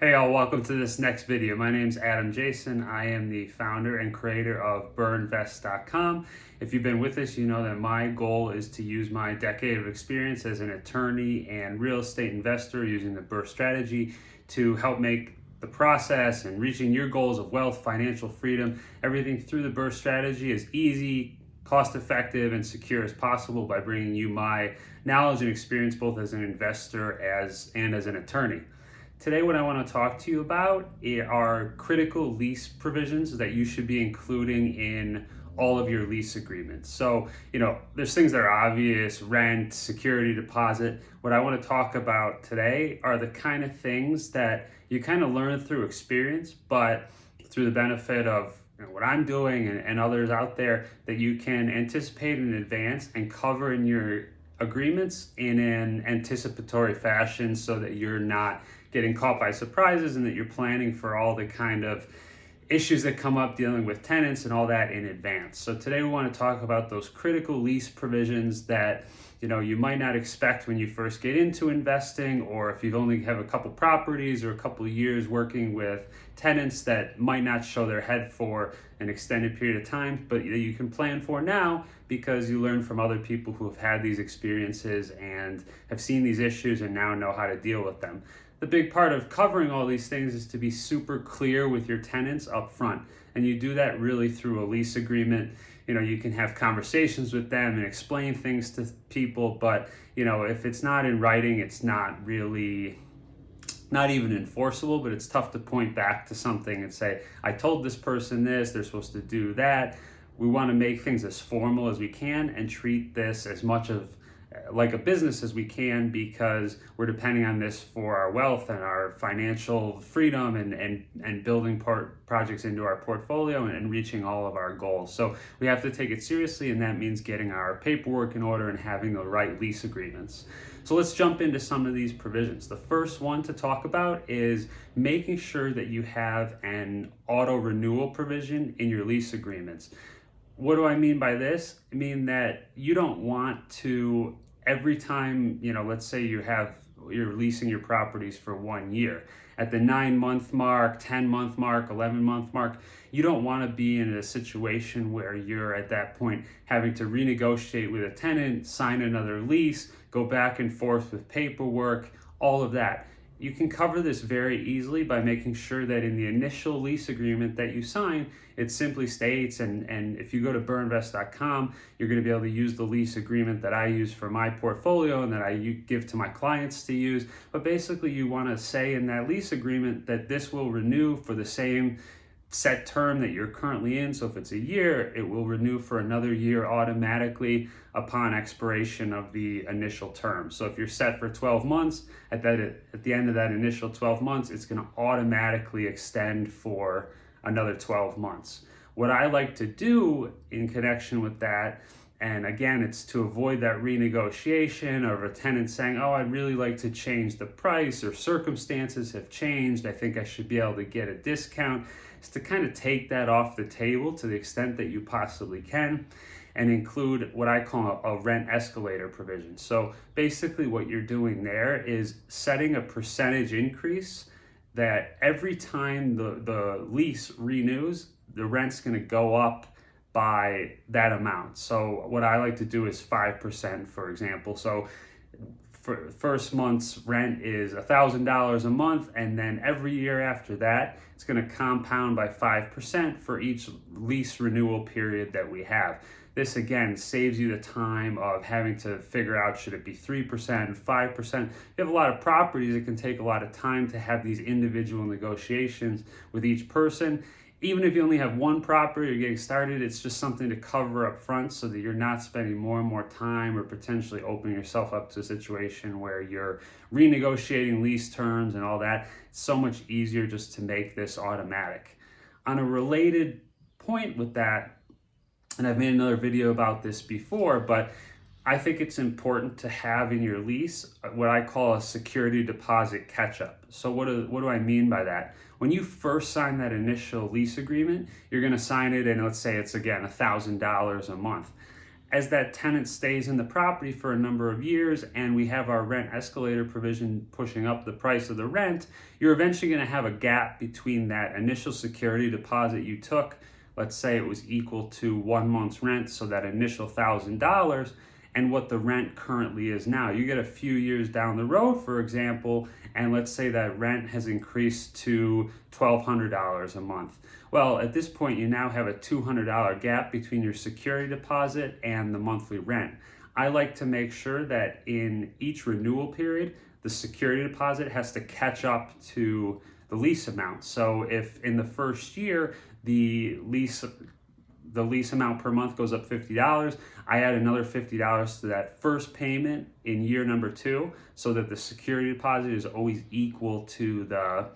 Hey all, welcome to this next video. My name's Adam Jason. I am the founder and creator of BRRRR.com. If you've been with us, you know that my goal is to use my decade of experience as an attorney and real estate investor using the BRRRR strategy to help make the process and reaching your goals of wealth, financial freedom, everything through the BRRRR strategy as easy, cost-effective, and secure as possible by bringing you my knowledge and experience both as an investor and as an attorney. Today, what I want to talk to you about are critical lease provisions that you should be including in all of your lease agreements. So, there's things that are obvious, rent, security deposit. What I want to talk about today are the kind of things that you kind of learn through experience, but through the benefit of what I'm doing and others out there, that you can anticipate in advance and cover in your agreements in an anticipatory fashion so that you're not getting caught by surprises and that you're planning for all the kind of issues that come up dealing with tenants and all that in advance. So today we want to talk about those critical lease provisions that you might not expect when you first get into investing, or if you've only have a couple properties or a couple of years working with tenants that might not show their head for an extended period of time, but you can plan for now because you learn from other people who have had these experiences and have seen these issues and now know how to deal with them. The big part of covering all these things is to be super clear with your tenants up front. And you do that really through a lease agreement. You can have conversations with them and explain things to people, but if it's not in writing, it's not even enforceable, but it's tough to point back to something and say, I told this person this, they're supposed to do that. We want to make things as formal as we can and treat this as much of like a business as we can, because we're depending on this for our wealth and our financial freedom and building projects into our portfolio and reaching all of our goals. So we have to take it seriously, and that means getting our paperwork in order and having the right lease agreements. So let's jump into some of these provisions. The first one to talk about is making sure that you have an auto renewal provision in your lease agreements. What do I mean by this? I mean that you don't want to, every time, let's say you're leasing your properties for 1 year. At the 9-month mark, 10-month mark, 11-month mark, you don't want to be in a situation where you're at that point having to renegotiate with a tenant, sign another lease, go back and forth with paperwork, all of that. You can cover this very easily by making sure that in the initial lease agreement that you sign, it simply states, and if you go to BRRRR.com, you're going to be able to use the lease agreement that I use for my portfolio and that I give to my clients to use. But basically, you want to say in that lease agreement that this will renew for the same set term that you're currently in. So if it's a year, it will renew for another year automatically upon expiration of the initial term. So if you're set for 12 months, at the end of that initial 12 months, it's going to automatically extend for another 12 months. What I like to do in connection with that, and again, it's to avoid that renegotiation of a tenant saying, oh, I'd really like to change the price, or circumstances have changed, I think I should be able to get a discount, is to kind of take that off the table to the extent that you possibly can and include what I call a rent escalator provision. So basically what you're doing there is setting a percentage increase that every time the lease renews, the rent's going to go up by that amount. So what I like to do is 5%, for example. So for first month's rent is $1,000 a month, and then every year after that, it's going to compound by 5% for each lease renewal period that we have. This again saves you the time of having to figure out, should it be 3%, 5%? You have a lot of properties, it can take a lot of time to have these individual negotiations with each person. Even if you only have one property or getting started, it's just something to cover up front so that you're not spending more and more time or potentially opening yourself up to a situation where you're renegotiating lease terms and all that. It's so much easier just to make this automatic. On a related point with that, and I've made another video about this before, but I think it's important to have in your lease what I call a security deposit catch-up. So what do I mean by that? When you first sign that initial lease agreement, you're going to sign it, and let's say it's again $1,000 a month. As that tenant stays in the property for a number of years and we have our rent escalator provision pushing up the price of the rent, you're eventually going to have a gap between that initial security deposit you took. Let's say it was equal to 1 month's rent, so that initial $1,000, and what the rent currently is now. You get a few years down the road, for example, and let's say that rent has increased to $1,200 a month. Well, at this point, you now have a $200 gap between your security deposit and the monthly rent. I like to make sure that in each renewal period, the security deposit has to catch up to the lease amount. So if in the first year, the lease amount per month goes up $50, I add another $50 to that first payment in year number 2, so that the security deposit is always equal to the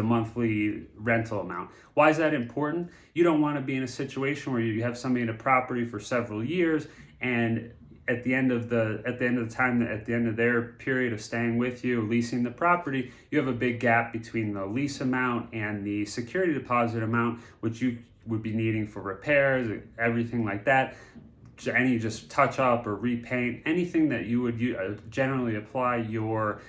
monthly rental amount. Why is that important? You don't want to be in a situation where you have somebody in a property for several years, and at the end of their period of staying with you, leasing the property, you have a big gap between the lease amount and the security deposit amount, which you would be needing for repairs, everything like that. Any just touch up or repaint, anything that you would generally apply your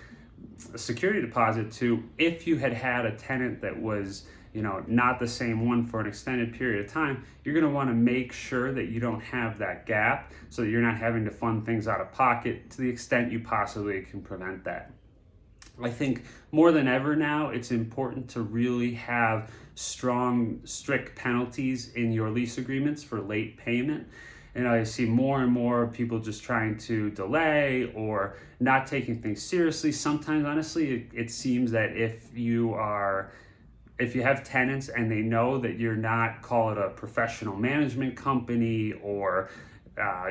security deposit to. If you had a tenant that was not the same one for an extended period of time, you're going to want to make sure that you don't have that gap, so that you're not having to fund things out of pocket to the extent you possibly can prevent that. I think more than ever now, it's important to really have strong, strict penalties in your lease agreements for late payment. And I see more and more people just trying to delay or not taking things seriously. Sometimes, honestly, it seems that if you have tenants and they know that you're not, call it a professional management company, or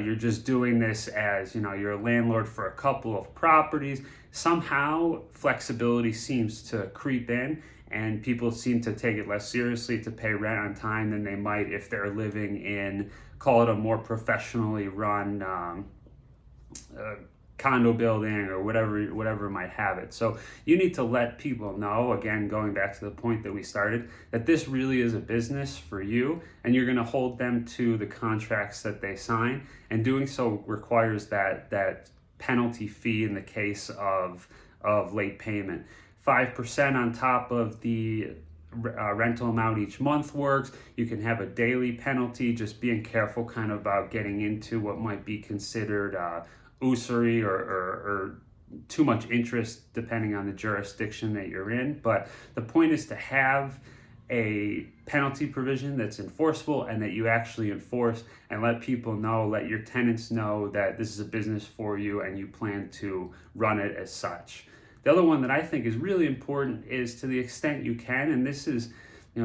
you're just doing this as, you're a landlord for a couple of properties, somehow flexibility seems to creep in, and people seem to take it less seriously to pay rent on time than they might if they're living in, call it a more professionally run condo building or whatever might have it. So you need to let people know, again, going back to the point that we started, that this really is a business for you, and you're going to hold them to the contracts that they sign, and doing so requires that penalty fee in the case of late payment. 5% on top of the rental amount each month works. You can have a daily penalty, just being careful kind of about getting into what might be considered usury or too much interest, depending on the jurisdiction that you're in. But the point is to have a penalty provision that's enforceable and that you actually enforce, and let people know, let your tenants know that this is a business for you and you plan to run it as such. The other one that I think is really important is, to the extent you can, and this is,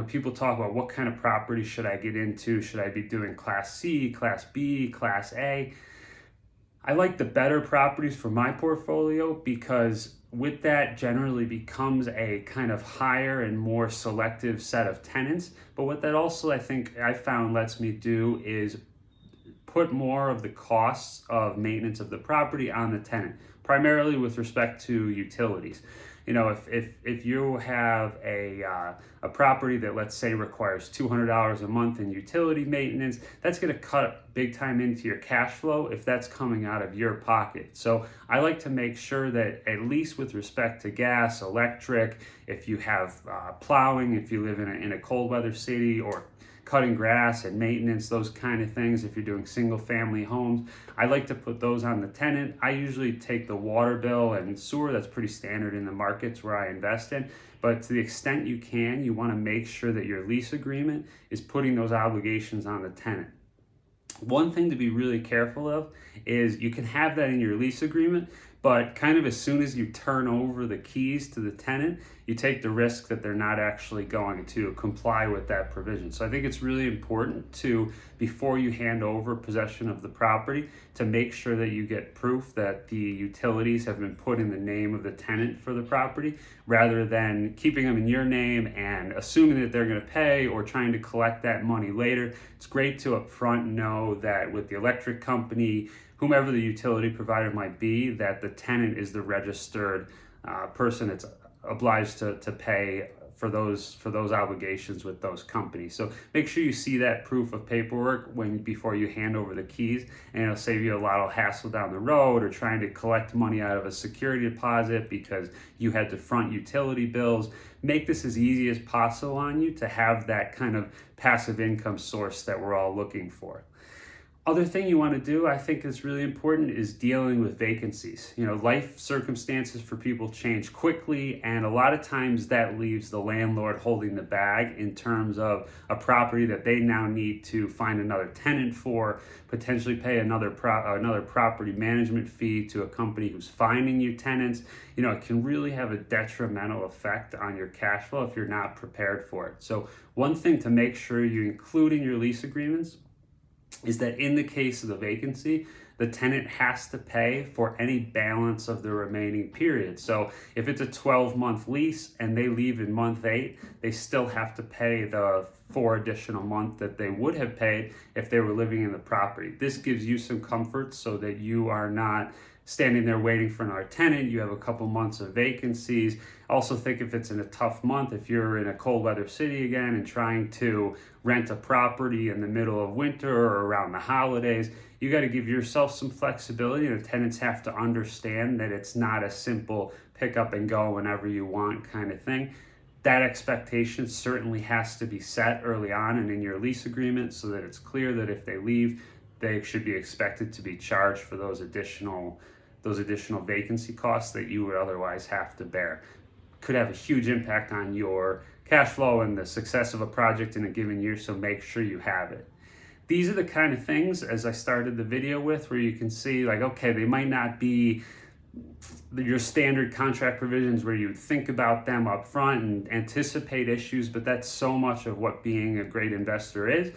people talk about what kind of property should I get into? Should I be doing Class C, Class B, Class A? I like the better properties for my portfolio, because with that generally becomes a kind of higher and more selective set of tenants. But what that also, I think I found, lets me do is put more of the costs of maintenance of the property on the tenant, primarily with respect to utilities. If you have a property that, let's say, requires $200 a month in utility maintenance, that's going to cut big time into your cash flow if that's coming out of your pocket. So I like to make sure that, at least with respect to gas, electric, if you have plowing, if you live in a cold weather city, or cutting grass and maintenance, those kind of things, if you're doing single family homes, I like to put those on the tenant. I usually take the water bill and sewer, that's pretty standard in the markets where I invest in. But to the extent you can, you want to make sure that your lease agreement is putting those obligations on the tenant. One thing to be really careful of is, you can have that in your lease agreement, but kind of as soon as you turn over the keys to the tenant, you take the risk that they're not actually going to comply with that provision. So I think it's really important to, before you hand over possession of the property, to make sure that you get proof that the utilities have been put in the name of the tenant for the property, rather than keeping them in your name and assuming that they're going to pay or trying to collect that money later. It's great to upfront know that with the electric company, whomever the utility provider might be, that the tenant is the registered person that's obliged to pay for those obligations with those companies. So make sure you see that proof of paperwork before you hand over the keys, and it'll save you a lot of hassle down the road, or trying to collect money out of a security deposit because you had to front utility bills. Make this as easy as possible on you to have that kind of passive income source that we're all looking for. Other thing you want to do, I think is really important, is dealing with vacancies. Life circumstances for people change quickly, and a lot of times that leaves the landlord holding the bag in terms of a property that they now need to find another tenant for, potentially pay another property management fee to a company who's finding you tenants. It can really have a detrimental effect on your cash flow if you're not prepared for it. So one thing to make sure you include in your lease agreements is that in the case of the vacancy, the tenant has to pay for any balance of the remaining period. So if it's a 12-month lease and they leave in month 8, they still have to pay the 4 additional months that they would have paid if they were living in the property. This gives you some comfort so that you are not standing there waiting for another tenant. You have a couple months of vacancies. Also think if it's in a tough month, if you're in a cold weather city again and trying to rent a property in the middle of winter or around the holidays, you got to give yourself some flexibility, and the tenants have to understand that it's not a simple pick up and go whenever you want kind of thing. That expectation certainly has to be set early on and in your lease agreement, so that it's clear that if they leave, they should be expected to be charged for those additional vacancy costs that you would otherwise have to bear. Could have a huge impact on your cash flow and the success of a project in a given year, so make sure you have it. These are the kind of things, as I started the video with, where you can see, like, okay, they might not be your standard contract provisions where you think about them up front and anticipate issues, but that's so much of what being a great investor is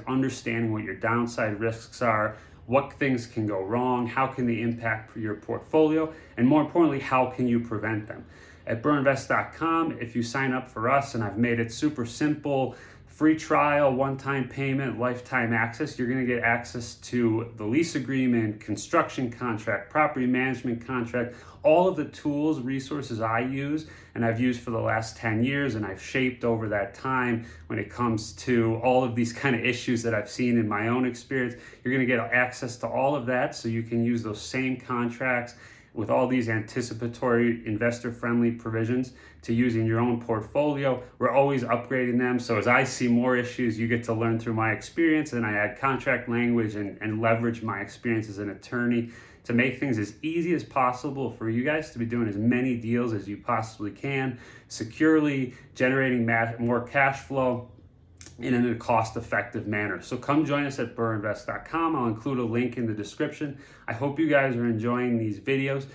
understanding what your downside risks are, what things can go wrong, how can they impact your portfolio, and more importantly, how can you prevent them. At BRRRR.com, if you sign up for us, and I've made it super simple, free trial, one-time payment, lifetime access, you're going to get access to the lease agreement, construction contract, property management contract, all of the tools, resources I use and I've used for the last 10 years and I've shaped over that time when it comes to all of these kind of issues that I've seen in my own experience. You're going to get access to all of that, so you can use those same contracts with all these anticipatory investor-friendly provisions to use in your own portfolio. We're always upgrading them, so as I see more issues, you get to learn through my experience, and I add contract language and leverage my experience as an attorney to make things as easy as possible for you guys to be doing as many deals as you possibly can, securely, generating more cash flow in a cost-effective manner. So come join us at BRRRR.com. I'll include a link in the description. I hope you guys are enjoying these videos.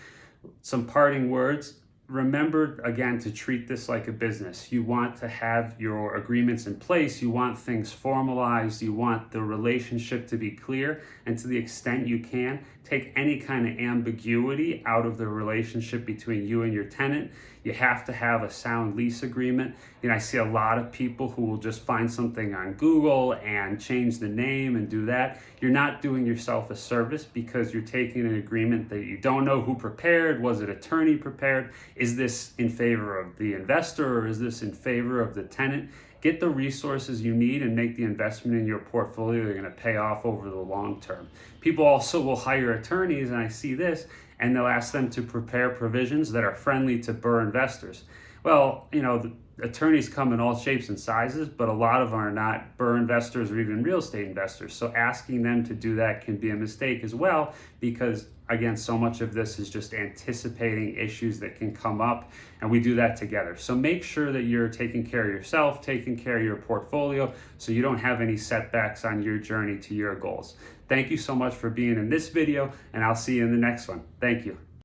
Some parting words. Remember, again, to treat this like a business. You want to have your agreements in place. You want things formalized. You want the relationship to be clear. And to the extent you can, take any kind of ambiguity out of the relationship between you and your tenant. You have to have a sound lease agreement. I see a lot of people who will just find something on Google and change the name and do that. You're not doing yourself a service, because you're taking an agreement that you don't know who prepared. Was it attorney prepared? Is this in favor of the investor, or is this in favor of the tenant? Get the resources you need and make the investment in your portfolio. They're going to pay off over the long term. People also will hire attorneys, and I see this, and they'll ask them to prepare provisions that are friendly to BRRRR investors. Well, the attorneys come in all shapes and sizes, but a lot of them are not BRRRR investors or even real estate investors. So asking them to do that can be a mistake as well, because again, so much of this is just anticipating issues that can come up, and we do that together. So make sure that you're taking care of yourself, taking care of your portfolio, so you don't have any setbacks on your journey to your goals. Thank you so much for being in this video, and I'll see you in the next one. Thank you.